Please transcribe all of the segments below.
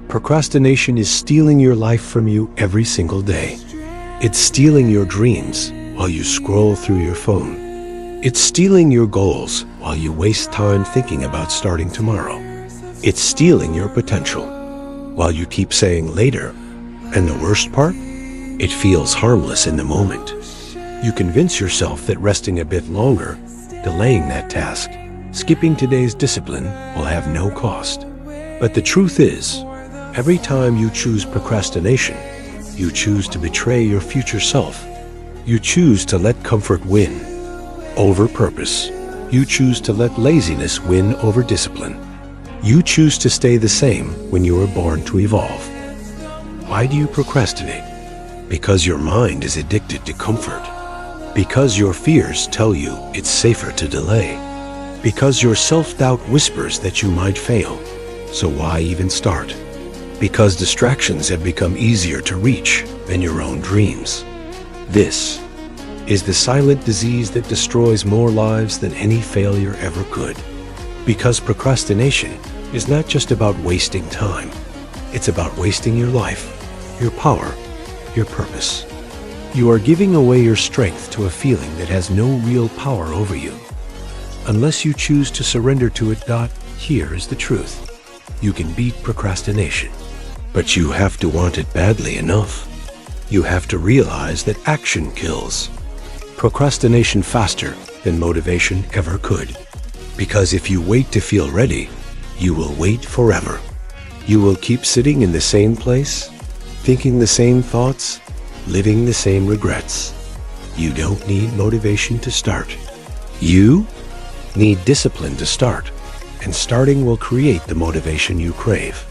Procrastination is stealing your life from you every single day. It's stealing your dreams while you scroll through your phone. It's stealing your goals while you waste time thinking about starting tomorrow. It's stealing your potential while you keep saying later. And the worst part? It feels harmless in the moment. You convince yourself that resting a bit longer, delaying that task, skipping today's discipline will have no cost. But the truth is, every time you choose procrastination, you choose to betray your future self. You choose to let comfort win over purpose. You choose to let laziness win over discipline. You choose to stay the same when you were born to evolve. Why do you procrastinate? Because your mind is addicted to comfort. Because your fears tell you it's safer to delay. Because your self-doubt whispers that you might fail. So why even start? Because distractions have become easier to reach than your own dreams. This is the silent disease that destroys more lives than any failure ever could. Because procrastination is not just about wasting time. It's about wasting your life, your power, your purpose. You are giving away your strength to a feeling that has no real power over you. Unless you choose to surrender to it. Here is the truth. You can beat procrastination, but you have to want it badly enough. You have to realize that action kills procrastination faster than motivation ever could. Because if you wait to feel ready, you will wait forever. You will keep sitting in the same place, thinking the same thoughts, living the same regrets. You don't need motivation to start. You need discipline to start, and starting will create the motivation you crave.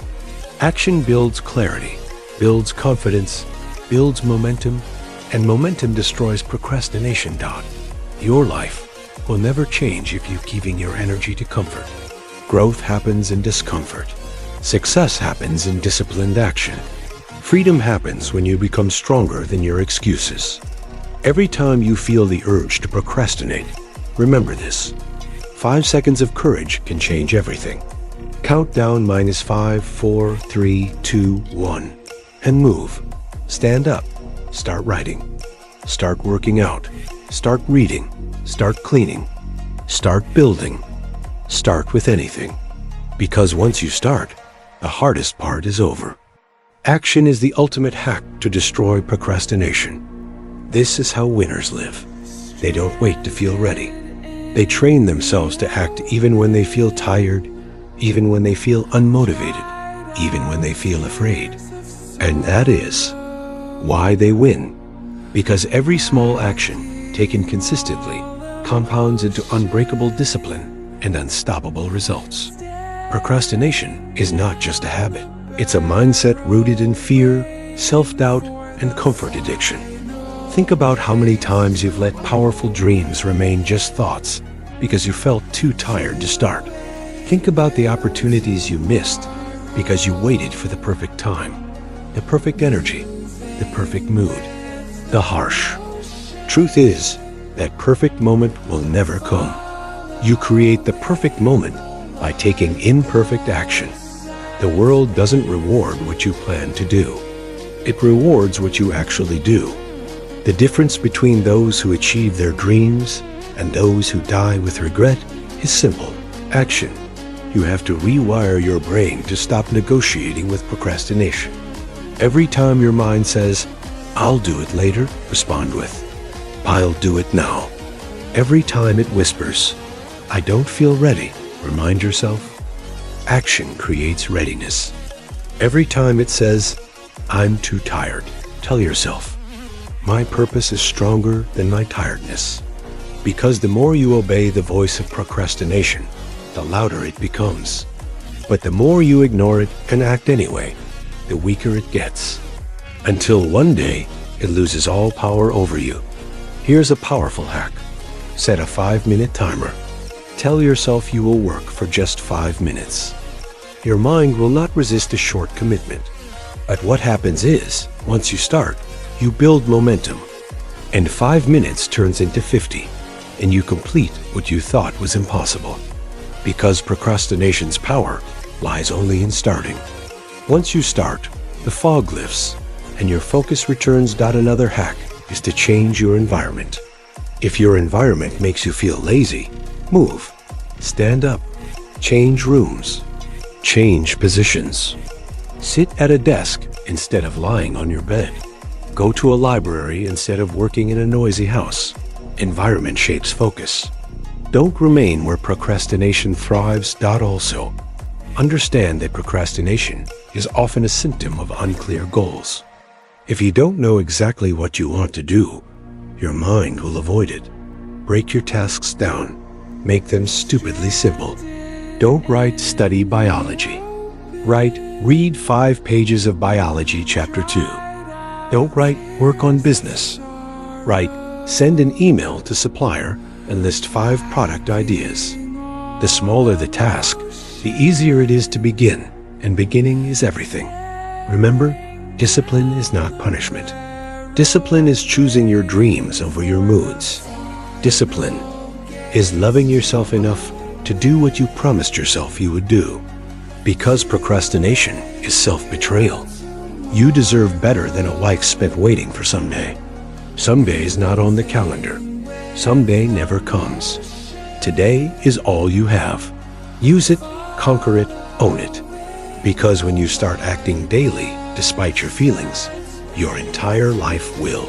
Action builds clarity, builds confidence, builds momentum, and momentum destroys procrastination. Your life will never change if you keep giving your energy to comfort. Growth happens in discomfort. Success happens in disciplined action. Freedom happens when you become stronger than your excuses. Every time you feel the urge to procrastinate, remember this. 5 seconds of courage can change everything. Count down -5, 4, 3, 2, 1, and move. Stand up. Start writing. Start working out. Start reading. Start cleaning. Start building. Start with anything. Because once you start, the hardest part is over. Action is the ultimate hack to destroy procrastination. This is how winners live. They don't wait to feel ready. They train themselves to act even when they feel tired, even when they feel unmotivated, even when they feel afraid. And that is why they win. Because every small action taken consistently compounds into unbreakable discipline and unstoppable results. Procrastination is not just a habit. It's a mindset rooted in fear, self-doubt, and comfort addiction. Think about how many times you've let powerful dreams remain just thoughts because you felt too tired to start. Think about the opportunities you missed because you waited for the perfect time, the perfect energy, the perfect mood, the harsh. Truth is, that perfect moment will never come. You create the perfect moment by taking imperfect action. The world doesn't reward what you plan to do. It rewards what you actually do. The difference between those who achieve their dreams and those who die with regret is simple. Action. You have to rewire your brain to stop negotiating with procrastination. Every time your mind says, "I'll do it later," respond with, "I'll do it now." Every time it whispers, "I don't feel ready," remind yourself, action creates readiness. Every time it says, "I'm too tired," tell yourself, "My purpose is stronger than my tiredness." Because the more you obey the voice of procrastination, the louder it becomes. But the more you ignore it and act anyway, the weaker it gets. Until one day, it loses all power over you. Here's a powerful hack. Set a 5-minute timer. Tell yourself you will work for just 5 minutes. Your mind will not resist a short commitment. But what happens is, once you start, you build momentum. And 5 minutes turns into 50, and you complete what you thought was impossible. Because procrastination's power lies only in starting. Once you start, the fog lifts, and your focus returns. Another hack is to change your environment. If your environment makes you feel lazy, move, stand up, change rooms, change positions. Sit at a desk instead of lying on your bed. Go to a library instead of working in a noisy house. Environment shapes focus. Don't remain where procrastination thrives. Also, understand that procrastination is often a symptom of unclear goals. If you don't know exactly what you want to do, your mind will avoid it. Break your tasks down. Make them stupidly simple. Don't write study biology. Write read 5 pages of biology chapter 2. Don't write work on business. Write send an email to supplier and list 5 product ideas. The smaller the task, the easier it is to begin, and beginning is everything. Remember, discipline is not punishment. Discipline is choosing your dreams over your moods. Discipline is loving yourself enough to do what you promised yourself you would do. Because procrastination is self-betrayal. You deserve better than a life spent waiting for someday. Someday is not on the calendar. Someday never comes. Today is all you have. Use it, conquer it, own it. Because when you start acting daily, despite your feelings, your entire life will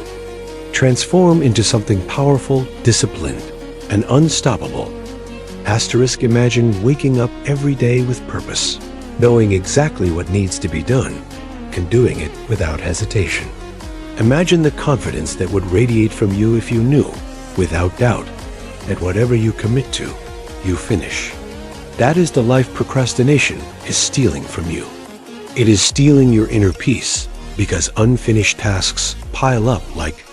transform into something powerful, disciplined, and unstoppable. Imagine waking up every day with purpose, knowing exactly what needs to be done, and doing it without hesitation. Imagine the confidence that would radiate from you if you knew, without doubt, that whatever you commit to, you finish. That is the life procrastination is stealing from you. It is stealing your inner peace because unfinished tasks pile up like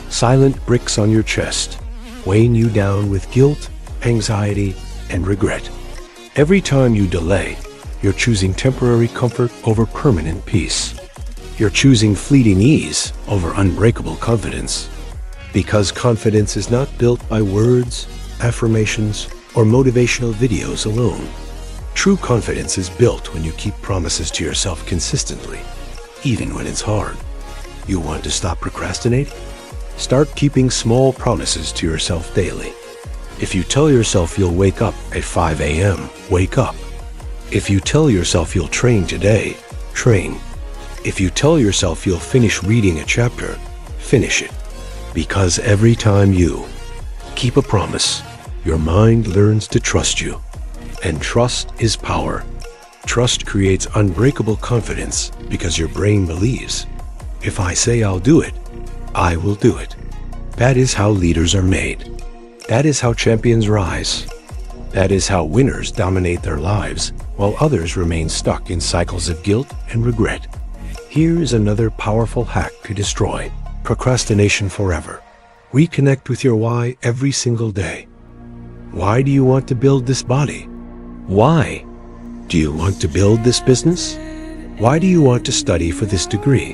silent bricks on your chest, weighing you down with guilt, anxiety, and regret. Every time you delay, you're choosing temporary comfort over permanent peace. You're choosing fleeting ease over unbreakable confidence. Because confidence is not built by words, affirmations, or motivational videos alone. True confidence is built when you keep promises to yourself consistently, even when it's hard. You want to stop procrastinating? Start keeping small promises to yourself daily. If you tell yourself you'll wake up at 5 a.m., wake up. If you tell yourself you'll train today, train. If you tell yourself you'll finish reading a chapter, finish it. Because every time you keep a promise, your mind learns to trust you. And trust is power. Trust creates unbreakable confidence because your brain believes, if I say I'll do it, I will do it. That is how leaders are made. That is how champions rise. That is how winners dominate their lives while others remain stuck in cycles of guilt and regret. Here is another powerful hack to destroy procrastination forever. Reconnect with your why every single day. Why do you want to build this body? Why? Do you want to build this business? Why do you want to study for this degree?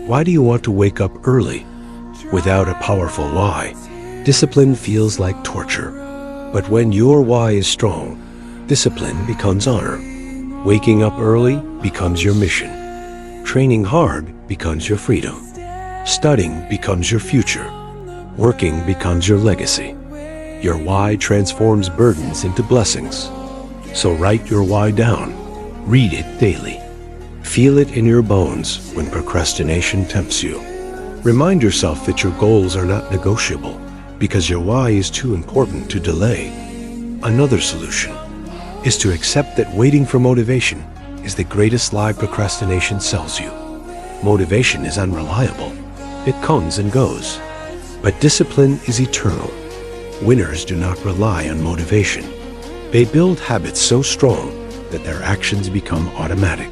Why do you want to wake up early? Without a powerful why, discipline feels like torture. But when your why is strong, discipline becomes honor. Waking up early becomes your mission. Training hard becomes your freedom. Studying becomes your future. Working becomes your legacy. Your why transforms burdens into blessings. So write your why down. Read it daily. Feel it in your bones when procrastination tempts you. Remind yourself that your goals are not negotiable because your why is too important to delay. Another solution is to accept that waiting for motivation is the greatest lie procrastination sells you. Motivation is unreliable. It comes and goes. But discipline is eternal. Winners do not rely on motivation. They build habits so strong that their actions become automatic.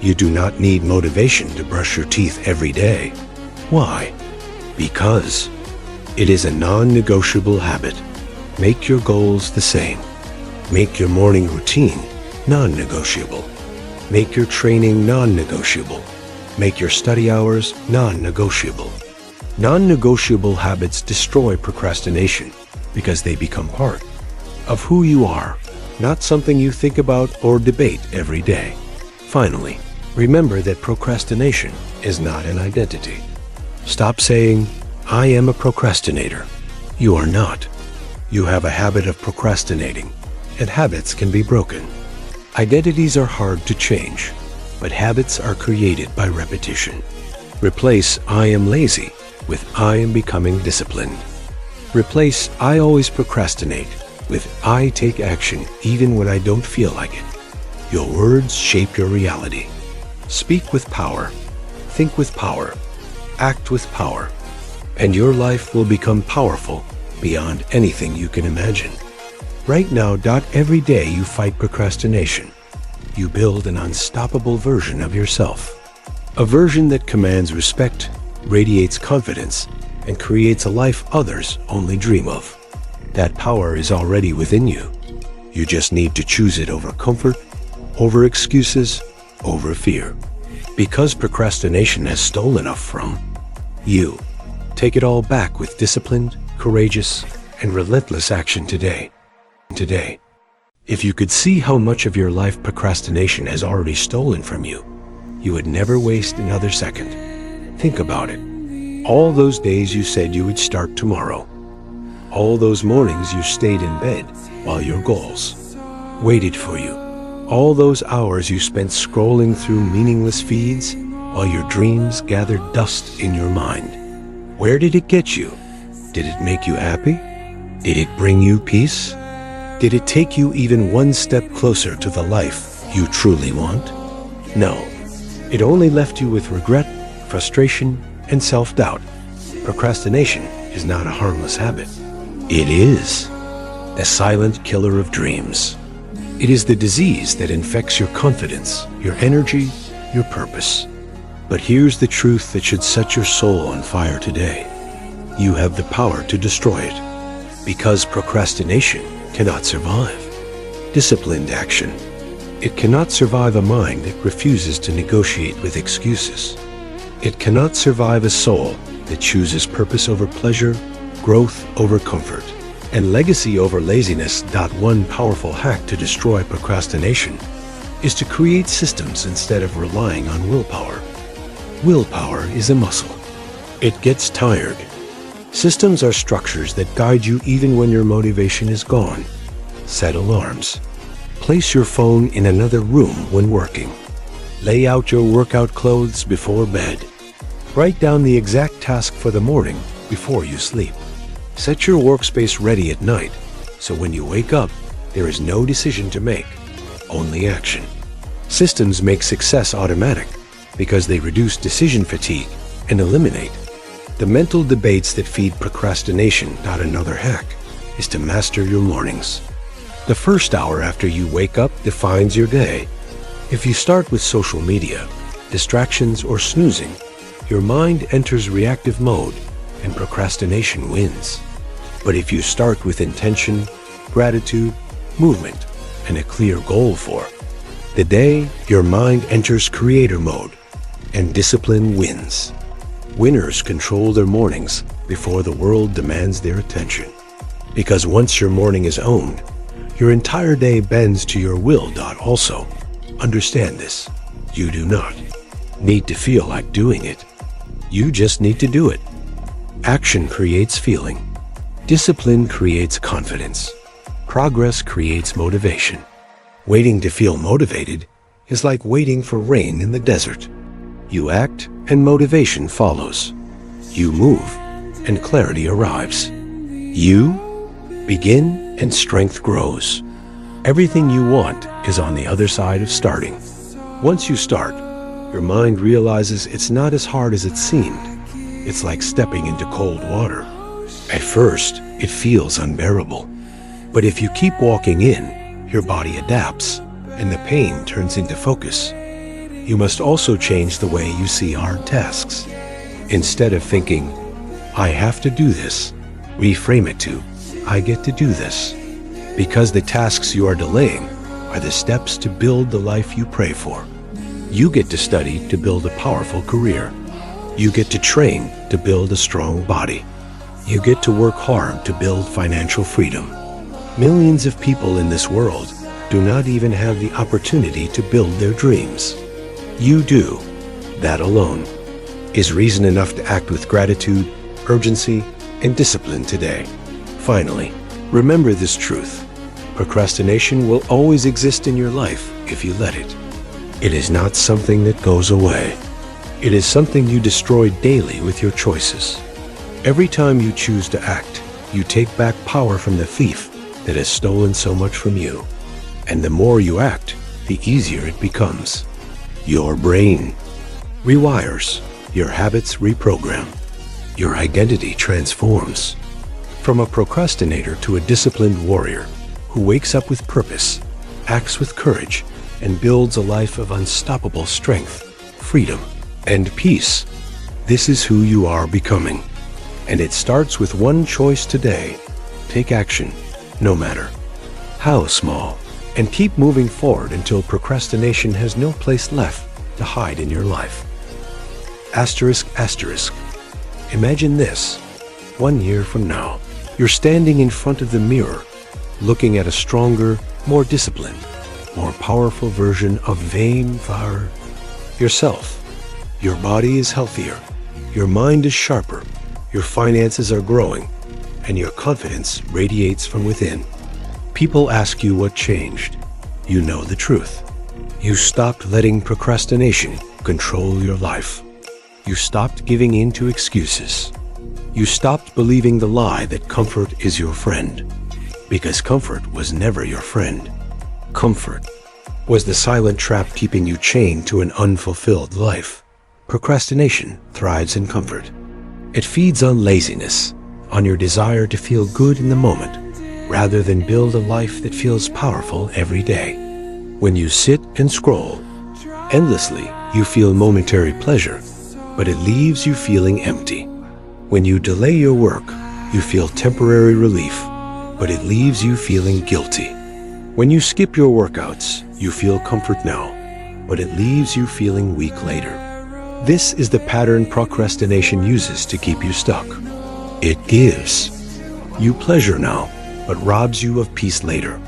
You do not need motivation to brush your teeth every day. Why? Because it is a non-negotiable habit. Make your goals the same. Make your morning routine non-negotiable. Make your training non-negotiable. Make your study hours non-negotiable. Non-negotiable habits destroy procrastination because they become part of who you are, not something you think about or debate every day. Finally, Remember that procrastination is not an identity. Stop saying, "I am a procrastinator." You are not. You have a habit of procrastinating, and habits can be broken. Identities are hard to change, but habits are created by repetition. Replace "I am lazy" with "I am becoming disciplined." Replace "I always procrastinate" with "I take action even when I don't feel like it." Your words shape your reality. Speak with power, think with power, act with power, and your life will become powerful beyond anything you can imagine. Right now, every day you fight procrastination, you build an unstoppable version of yourself. A version that commands respect, radiates confidence, and creates a life others only dream of. That power is already within you. You just need to choose it over comfort, over excuses, over fear. Because procrastination has stolen enough from you, take it all back with disciplined, courageous, and relentless action today. If you could see how much of your life procrastination has already stolen from you, you would never waste another second. Think about it. All those days you said you would start tomorrow. All those mornings you stayed in bed while your goals waited for you. All those hours you spent scrolling through meaningless feeds while your dreams gathered dust in your mind. Where did it get you? Did it make you happy? Did it bring you peace? Did it take you even one step closer to the life you truly want? No. It only left you with regret, frustration, and self-doubt. Procrastination is not a harmless habit. It is a silent killer of dreams. It is the disease that infects your confidence, your energy, your purpose. But here's the truth that should set your soul on fire today. You have the power to destroy it, because procrastination cannot survive disciplined action. It cannot survive a mind that refuses to negotiate with excuses. It cannot survive a soul that chooses purpose over pleasure, growth over comfort, and legacy over laziness. One powerful hack to destroy procrastination is to create systems instead of relying on willpower. Willpower is a muscle. It gets tired. Systems are structures that guide you even when your motivation is gone. Set alarms. Place your phone in another room when working. Lay out your workout clothes before bed. Write down the exact task for the morning before you sleep. Set your workspace ready at night, so when you wake up, there is no decision to make, only action. Systems make success automatic because they reduce decision fatigue and eliminate the mental debates that feed procrastination. Another hack is to master your mornings. The first hour after you wake up defines your day. If you start with social media, distractions, or snoozing, your mind enters reactive mode and procrastination wins. But if you start with intention, gratitude, movement, and a clear goal for the day, your mind enters creator mode and discipline wins. Winners control their mornings before the world demands their attention. Because once your morning is owned, your entire day bends to your will. Also, understand this. You do not need to feel like doing it. You just need to do it. Action creates feeling. Discipline creates confidence. Progress creates motivation. Waiting to feel motivated is like waiting for rain in the desert. You act and motivation follows. You move and clarity arrives. You begin and strength grows. Everything you want is on the other side of starting. Once you start, your mind realizes it's not as hard as it seemed. It's like stepping into cold water. At first, it feels unbearable. But if you keep walking in, your body adapts, and the pain turns into focus. You must also change the way you see hard tasks. Instead of thinking, "I have to do this," reframe it to, "I get to do this." Because the tasks you are delaying are the steps to build the life you pray for. You get to study to build a powerful career. You get to train to build a strong body. You get to work hard to build financial freedom. Millions of people in this world do not even have the opportunity to build their dreams. you do, that alone, is reason enough to act with gratitude, urgency, and discipline today. Finally, remember this truth. Procrastination will always exist in your life if you let it. It is not something that goes away. It is something you destroy daily with your choices. Every time you choose to act, you take back power from the thief that has stolen so much from you. And the more you act, the easier it becomes. Your brain rewires, your habits reprogram, your identity transforms. From a procrastinator to a disciplined warrior who wakes up with purpose, acts with courage, and builds a life of unstoppable strength, freedom, and peace. This is who you are becoming. And it starts with one choice today. Take action, no matter how small, and keep moving forward until procrastination has no place left to hide in your life. Asterisk, asterisk. Imagine this. 1 year from now, you're standing in front of the mirror, looking at a stronger, more disciplined, more powerful version of yourself. Your body is healthier, your mind is sharper, your finances are growing, and your confidence radiates from within. People ask you what changed. You know the truth. You stopped letting procrastination control your life. You stopped giving in to excuses. You stopped believing the lie that comfort is your friend. Because comfort was never your friend. Comfort was the silent trap keeping you chained to an unfulfilled life. Procrastination thrives in comfort. It feeds on laziness, on your desire to feel good in the moment, rather than build a life that feels powerful every day. When you sit and scroll endlessly, you feel momentary pleasure, but it leaves you feeling empty. When you delay your work, you feel temporary relief, but it leaves you feeling guilty. When you skip your workouts, you feel comfort now, but it leaves you feeling weak later. This is the pattern procrastination uses to keep you stuck. It gives you pleasure now, but robs you of peace later.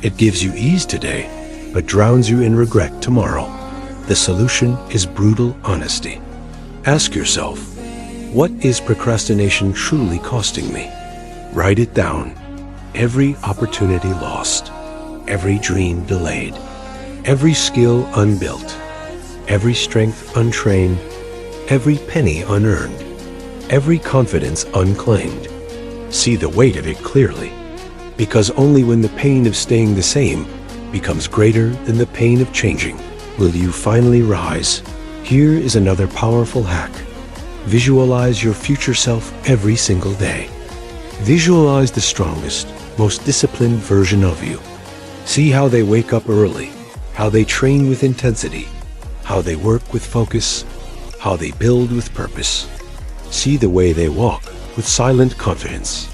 It gives you ease today, but drowns you in regret tomorrow. The solution is brutal honesty. Ask yourself, what is procrastination truly costing me? Write it down. Every opportunity lost, every dream delayed, every skill unbuilt, every strength untrained, every penny unearned, every confidence unclaimed. See the weight of it clearly, because only when the pain of staying the same becomes greater than the pain of changing will you finally rise. Here is another powerful hack. Visualize your future self every single day. Visualize the strongest, most disciplined version of you. See how they wake up early, how they train with intensity, how they work with focus, how they build with purpose. See the way they walk with silent confidence.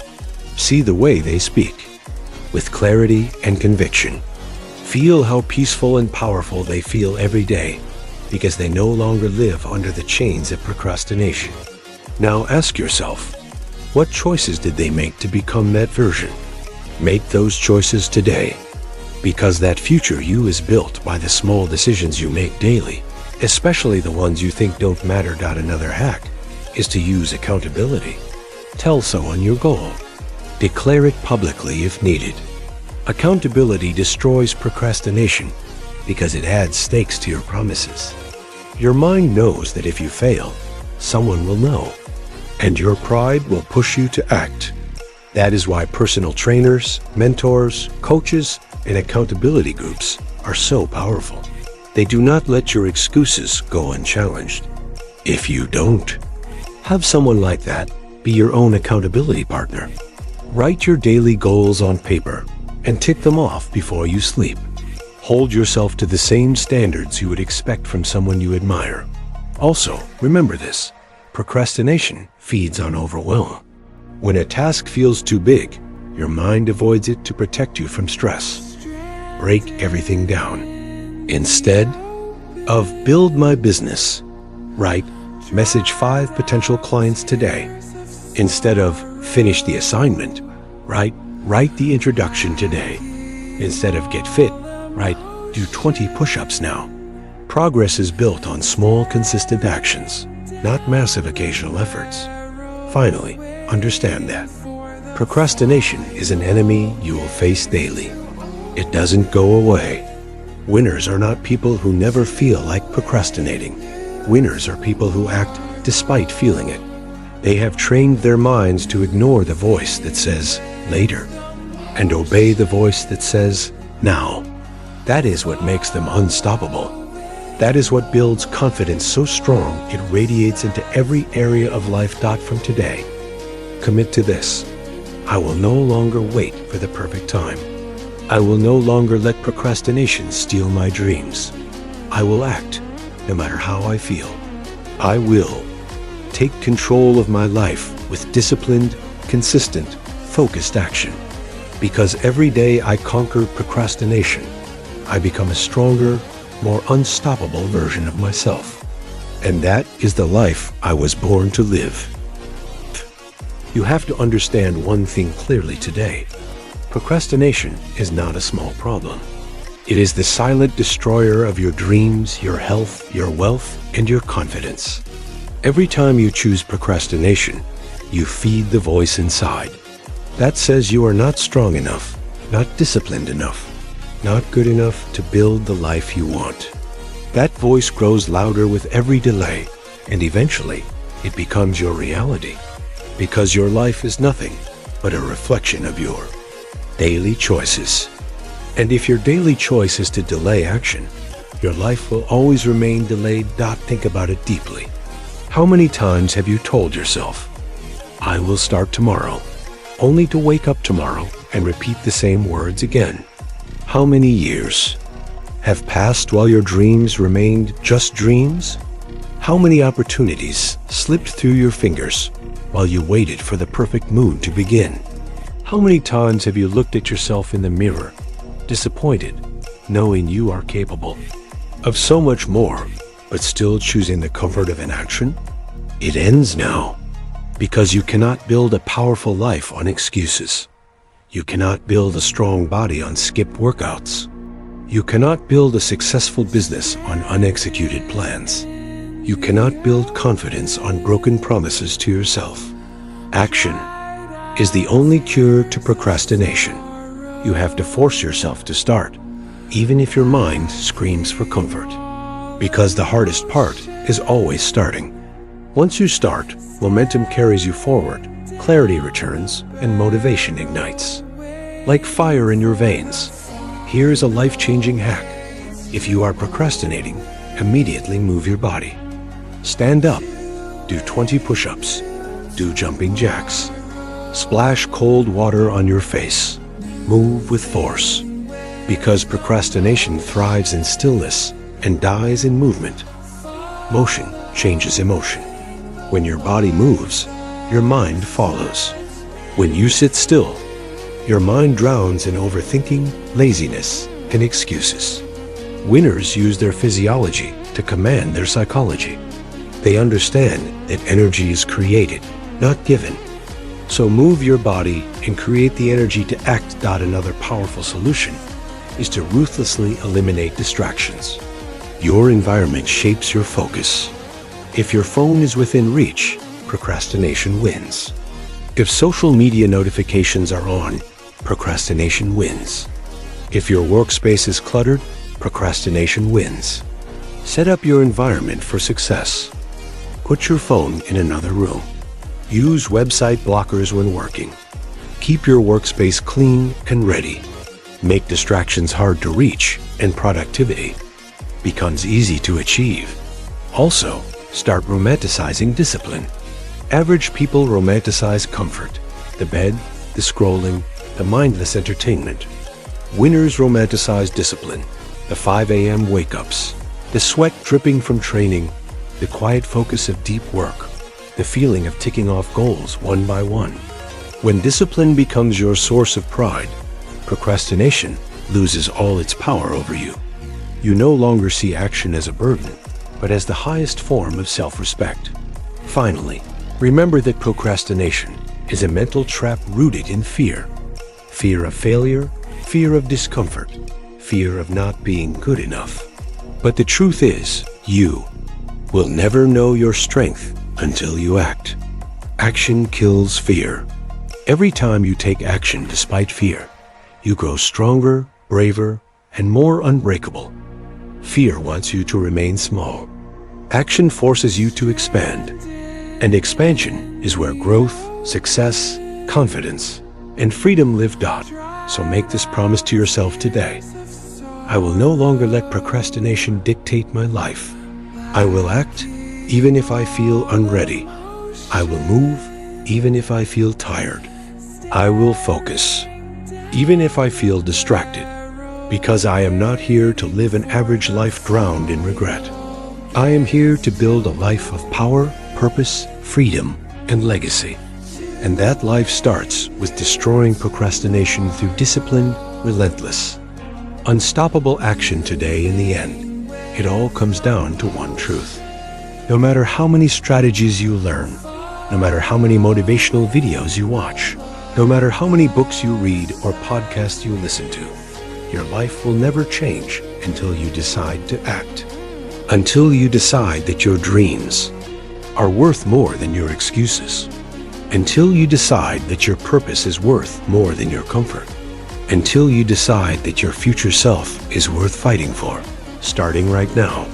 See the way they speak with clarity and conviction. Feel how peaceful and powerful they feel every day because they no longer live under the chains of procrastination. Now ask yourself, what choices did they make to become that version? Make those choices today, because that future you is built by the small decisions you make daily, especially the ones you think don't matter. Another hack is to use accountability. Tell someone your goal. Declare it publicly if needed. Accountability destroys procrastination because it adds stakes to your promises. Your mind knows that if you fail, someone will know, and your pride will push you to act. That is why personal trainers, mentors, coaches, and accountability groups are so powerful. They do not let your excuses go unchallenged. If you don't, have someone like that be your own accountability partner. Write your daily goals on paper and tick them off before you sleep. Hold yourself to the same standards you would expect from someone you admire. Also, remember this: procrastination feeds on overwhelm. When a task feels too big, your mind avoids it to protect you from stress. Break everything down. Instead of build my business, write message 5 potential clients today. Instead of finish the assignment, write the introduction today. Instead of get fit, write do 20 push-ups now. Progress is built on small, consistent actions, not massive occasional efforts. Finally, understand that procrastination is an enemy you will face daily. It doesn't go away. Winners are not people who never feel like procrastinating. Winners are people who act despite feeling it. They have trained their minds to ignore the voice that says, later, and obey the voice that says, now. That is what makes them unstoppable. That is what builds confidence so strong it radiates into every area of life. From today, commit to this. I will no longer wait for the perfect time. I will no longer let procrastination steal my dreams. I will act, no matter how I feel. I will take control of my life with disciplined, consistent, focused action. Because every day I conquer procrastination, I become a stronger, more unstoppable version of myself. And that is the life I was born to live. You have to understand one thing clearly today. Procrastination is not a small problem. It is the silent destroyer of your dreams, your health, your wealth, and your confidence. Every time you choose procrastination, you feed the voice inside. That says you are not strong enough, not disciplined enough, not good enough to build the life you want. That voice grows louder with every delay, and eventually it becomes your reality. Because your life is nothing but a reflection of your daily choices. And if your daily choice is to delay action, your life will always remain delayed. Think about it deeply. How many times have you told yourself, I will start tomorrow, only to wake up tomorrow and repeat the same words again? How many years have passed while your dreams remained just dreams? How many opportunities slipped through your fingers while you waited for the perfect mood to begin? How many times have you looked at yourself in the mirror, disappointed, knowing you are capable of so much more, but still choosing the comfort of inaction? It ends now, because you cannot build a powerful life on excuses. You cannot build a strong body on skipped workouts. You cannot build a successful business on unexecuted plans. You cannot build confidence on broken promises to yourself. Action is the only cure to procrastination. You have to force yourself to start, even if your mind screams for comfort. Because the hardest part is always starting. Once you start, momentum carries you forward, clarity returns, and motivation ignites. Like fire in your veins. Here's a life-changing hack. If you are procrastinating, immediately move your body. Stand up, do 20 push-ups, do jumping jacks. Splash cold water on your face. Move with force. Because procrastination thrives in stillness and dies in movement. Motion changes emotion. When your body moves, your mind follows. When you sit still, your mind drowns in overthinking, laziness, and excuses. Winners use their physiology to command their psychology. They understand that energy is created, not given. So move your body and create the energy to act. Another powerful solution is to ruthlessly eliminate distractions. Your environment shapes your focus. If your phone is within reach, procrastination wins. If social media notifications are on, procrastination wins. If your workspace is cluttered, procrastination wins. Set up your environment for success. Put your phone in another room. Use website blockers when working. Keep your workspace clean and ready. Make distractions hard to reach, and productivity becomes easy to achieve. Also, start romanticizing discipline. Average people romanticize comfort, the bed, the scrolling, the mindless entertainment. Winners romanticize discipline, the 5 a.m. wake-ups, the sweat dripping from training, the quiet focus of deep work, the feeling of ticking off goals one by one. When discipline becomes your source of pride, procrastination loses all its power over you. You no longer see action as a burden, but as the highest form of self-respect. Finally, remember that procrastination is a mental trap rooted in fear. Fear of failure, fear of discomfort, fear of not being good enough. But the truth is, you will never know your strength until you act. Action kills fear. Every time you take action despite fear, you grow stronger, braver, and more unbreakable. Fear wants you to remain small. Action forces you to expand. And expansion is where growth, success, confidence, and freedom live. So make this promise to yourself today. I will no longer let procrastination dictate my life. I will act even if I feel unready. I will move even if I feel tired. I will focus even if I feel distracted, because I am not here to live an average life drowned in regret. I am here to build a life of power, purpose, freedom, and legacy. And that life starts with destroying procrastination through disciplined, relentless, unstoppable action today. In the end, it all comes down to one truth. No matter how many strategies you learn, no matter how many motivational videos you watch, no matter how many books you read or podcasts you listen to, your life will never change until you decide to act. Until you decide that your dreams are worth more than your excuses. Until you decide that your purpose is worth more than your comfort. Until you decide that your future self is worth fighting for, starting right now.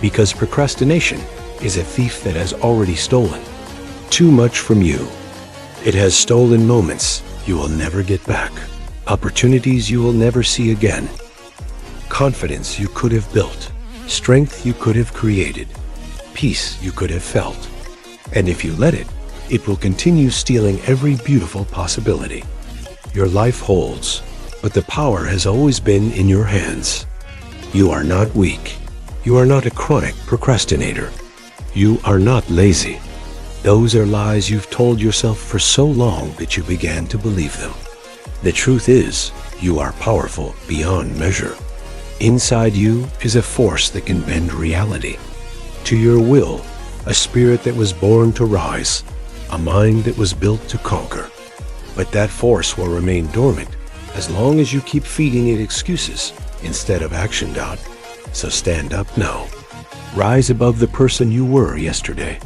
Because procrastination is a thief that has already stolen too much from you. It has stolen moments you will never get back, opportunities you will never see again, confidence you could have built, strength you could have created, peace you could have felt. And if you let it, it will continue stealing every beautiful possibility your life holds. But the power has always been in your hands. You are not weak. You are not a chronic procrastinator. You are not lazy. Those are lies you've told yourself for so long that you began to believe them. The truth is, you are powerful beyond measure. Inside you is a force that can bend reality to your will, a spirit that was born to rise, a mind that was built to conquer. But that force will remain dormant as long as you keep feeding it excuses instead of action. So stand up now. Rise above the person you were yesterday.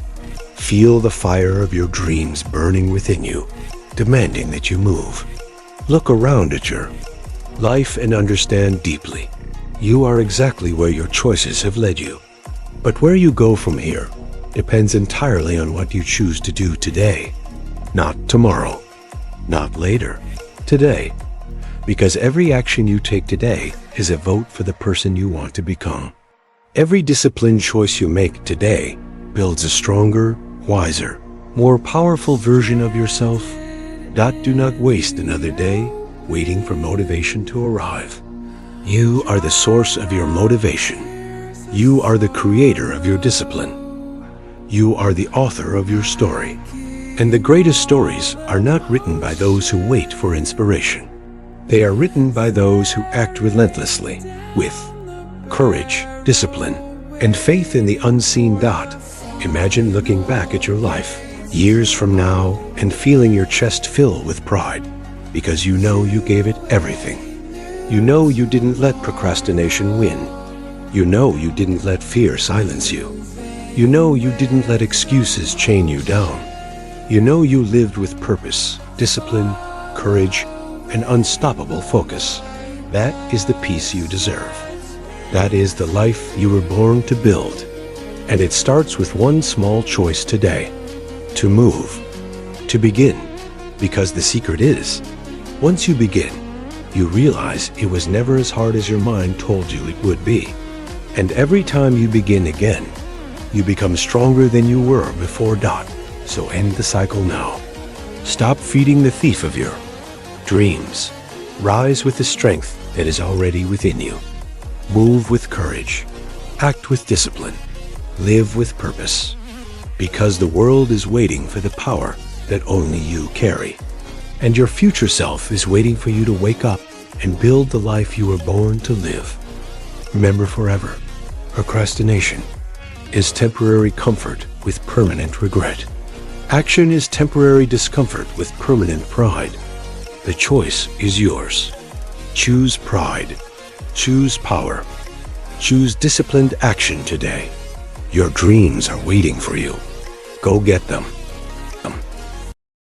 Feel the fire of your dreams burning within you, demanding that you move. Look around at your life and understand deeply. You are exactly where your choices have led you. But where you go from here depends entirely on what you choose to do today. Not tomorrow, not later, today. Because every action you take today is a vote for the person you want to become. Every disciplined choice you make today builds a stronger, wiser, more powerful version of yourself. Do not waste another day waiting for motivation to arrive. You are the source of your motivation. You are the creator of your discipline. You are the author of your story. And the greatest stories are not written by those who wait for inspiration. They are written by those who act relentlessly with courage, discipline, and faith in the unseen. Imagine looking back at your life years from now and feeling your chest fill with pride because you know you gave it everything. You know you didn't let procrastination win. You know you didn't let fear silence you. You know you didn't let excuses chain you down. You know you lived with purpose, discipline, courage, and unstoppable focus. That is the peace you deserve. That is the life you were born to build. And it starts with one small choice today: to move, to begin. Because the secret is, once you begin, you realize it was never as hard as your mind told you it would be. And every time you begin again, you become stronger than you were before. So end the cycle now. Stop feeding the thief of your dreams. Rise with the strength that is already within you. Move with courage. Act with discipline. Live with purpose. Because the world is waiting for the power that only you carry. And your future self is waiting for you to wake up and build the life you were born to live. Remember forever, procrastination is temporary comfort with permanent regret. Action is temporary discomfort with permanent pride. The choice is yours. Choose pride. Choose power. Choose disciplined action today. Your dreams are waiting for you. Go get them.